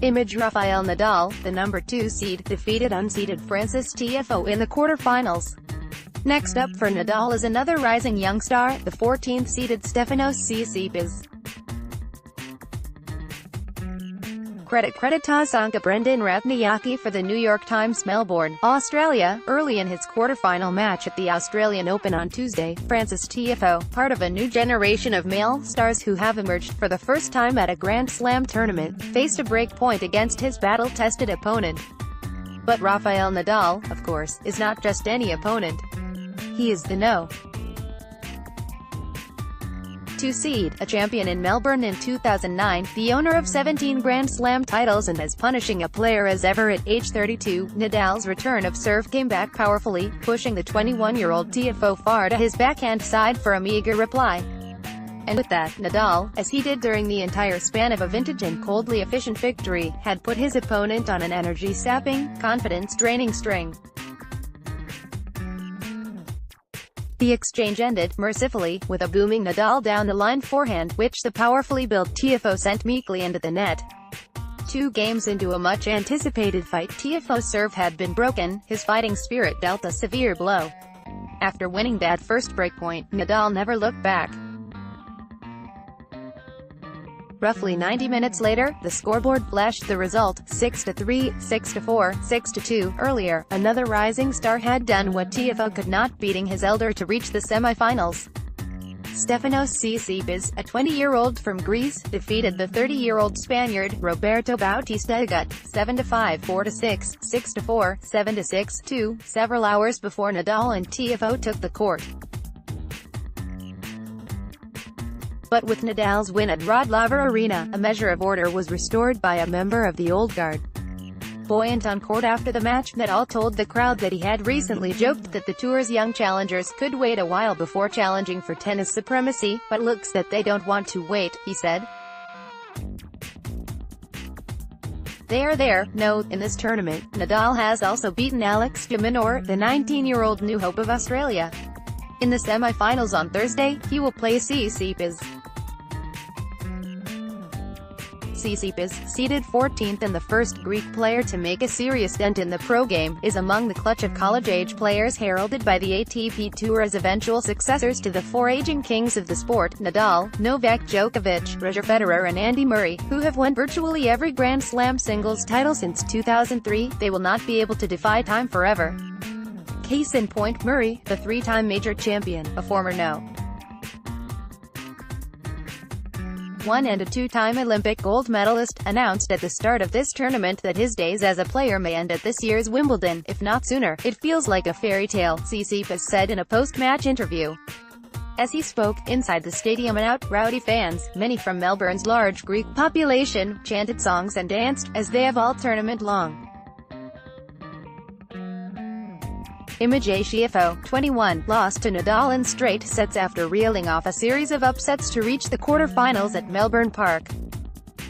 ImageRafael Nadal, the number 2 seed, defeated unseeded Frances Tiafoe in the quarterfinals. Next up for Nadal is another rising young star, the 14th seeded Stefanos Tsitsipas. CreditCreditAsanka Brendon Ratnayake for the New York Times Melbourne, Australia. Early in his quarterfinal match at the Australian Open on Tuesday, Frances Tiafoe, part of a new generation of male stars who have emerged for the first time at a Grand Slam tournament, faced a break point against his battle-tested opponent. But Rafael Nadal, of course, is not just any opponent. He is the No. 2 seed, a champion in Melbourne in 2009, the owner of 17 Grand Slam titles and as punishing a player as ever at age 32, Nadal's return of serve came back powerfully, pushing the 21-year-old Tiafoe far to his backhand side for a meager reply. And with that, Nadal, as he did during the entire span of a vintage and coldly efficient victory, had put his opponent on an energy-sapping, confidence-draining string. The exchange ended, mercifully, with a booming Nadal down-the-line forehand, which the powerfully built Tiafoe sent meekly into the net. 2 games into a much-anticipated fight, Tiafoe's serve had been broken, his fighting spirit dealt a severe blow. After winning that first breakpoint, Nadal never looked back. Roughly 90 minutes later, the scoreboard flashed the result, 6-3, 6-4, 6-2. Earlier, another rising star had done what Tiafoe could not, beating his elder to reach the semi-finals. Stefanos Tsitsipas, a 20-year-old from Greece, defeated the 30-year-old Spaniard, Roberto Bautista Agut, 7-5, 4-6, 6-4, 7-6, 2, several hours before Nadal and Tiafoe took the court. But with Nadal's win at Rod Laver Arena, a measure of order was restored by a member of the old guard. Buoyant on court after the match, Nadal told the crowd that he had recently joked that the tour's young challengers could wait a while before challenging for tennis supremacy, but looks that they don't want to wait, he said. In this tournament, Nadal has also beaten Alex de Minaur, the 19-year-old new hope of Australia. In the semi-finals on Thursday, he will play Tsitsipas. Tsitsipas, seeded 14th and the first Greek player to make a serious dent in the pro game, is among the clutch of college-age players heralded by the ATP Tour as eventual successors to the 4 aging kings of the sport, Nadal, Novak Djokovic, Roger Federer and Andy Murray, who have won virtually every Grand Slam singles title since 2003. They will not be able to defy time forever. Case in point, Murray, the 3-time major champion, a former No. 1 and a 2-time Olympic gold medalist, announced at the start of this tournament that his days as a player may end at this year's Wimbledon, if not sooner. It feels like a fairy tale, Tsitsipas said in a post-match interview. As he spoke, inside the stadium and out, rowdy fans, many from Melbourne's large Greek population, chanted songs and danced, as they have all tournament long. ImageRafael, 21, lost to Nadal in straight sets after reeling off a series of upsets to reach the quarterfinals at Melbourne Park.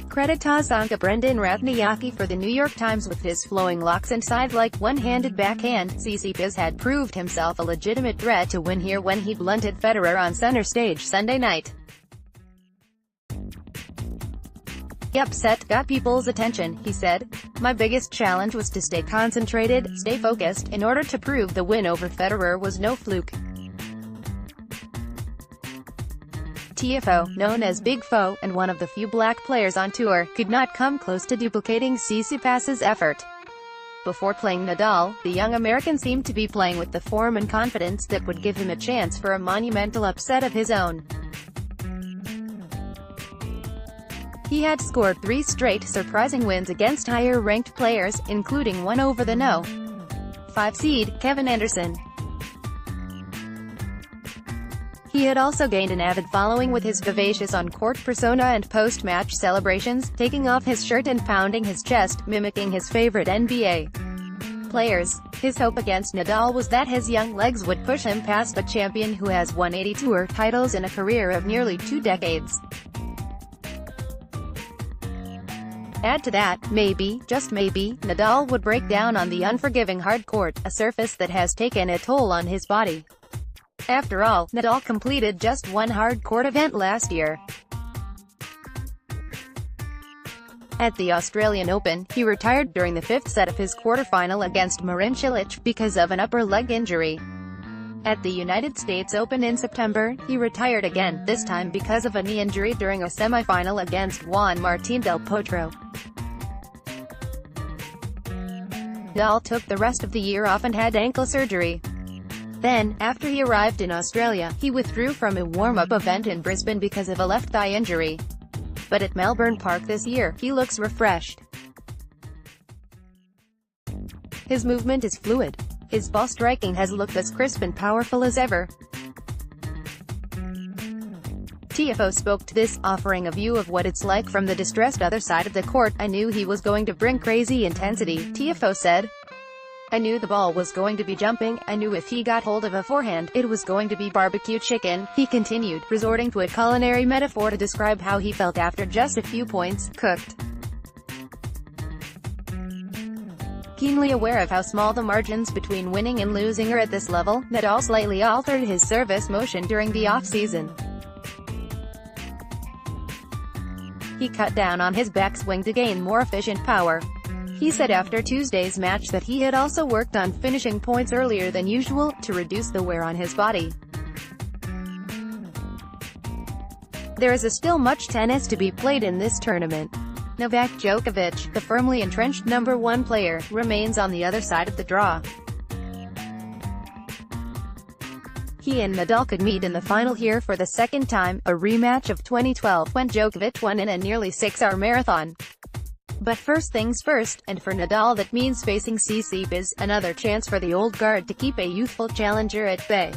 CreditCreditAsanka Brendon Ratnayake for the New York Times. With his flowing locks and side-like one-handed backhand, Tsitsipas had proved himself a legitimate threat to win here when he blunted Federer on center stage Sunday night. The upset got people's attention, he said. My biggest challenge was to stay concentrated, stay focused, in order to prove the win over Federer was no fluke. Tiafoe, known as Big Foe, and one of the few black players on tour, could not come close to duplicating Tsitsipas's effort. Before playing Nadal, the young American seemed to be playing with the form and confidence that would give him a chance for a monumental upset of his own. He had scored 3 straight surprising wins against higher-ranked players, including one over the No. 5 seed, Kevin Anderson. He had also gained an avid following with his vivacious on-court persona and post-match celebrations, taking off his shirt and pounding his chest, mimicking his favorite NBA players. His hope against Nadal was that his young legs would push him past a champion who has won 80 tour titles in a career of nearly 2 decades. Add to that, maybe, just maybe, Nadal would break down on the unforgiving hard court, a surface that has taken a toll on his body. After all, Nadal completed just one hard court event last year. At the Australian Open, he retired during the fifth set of his quarterfinal against Marin Cilic, because of an upper leg injury. At the United States Open in September, he retired again, this time because of a knee injury during a semi-final against Juan Martín del Potro. Nadal took the rest of the year off and had ankle surgery. Then, after he arrived in Australia, he withdrew from a warm-up event in Brisbane because of a left thigh injury. But at Melbourne Park this year, he looks refreshed. His movement is fluid. His ball striking has looked as crisp and powerful as ever. Tiafoe spoke to this, offering a view of what it's like from the distressed other side of the court. "I knew he was going to bring crazy intensity," Tiafoe said. "I knew the ball was going to be jumping. I knew if he got hold of a forehand, it was going to be barbecue chicken," he continued, resorting to a culinary metaphor to describe how he felt after just a few points cooked. Keenly aware of how small the margins between winning and losing are at this level, Nadal slightly altered his service motion during the off-season. He cut down on his backswing to gain more efficient power. He said after Tuesday's match that he had also worked on finishing points earlier than usual, to reduce the wear on his body. "There is still much tennis to be played in this tournament. Novak Djokovic, the firmly entrenched #1 player, remains on the other side of the draw. He and Nadal could meet in the final here for the second time, a rematch of 2012 when Djokovic won in a nearly 6-hour marathon. But first things first, and for Nadal that means facing Tsitsipas, another chance for the old guard to keep a youthful challenger at bay."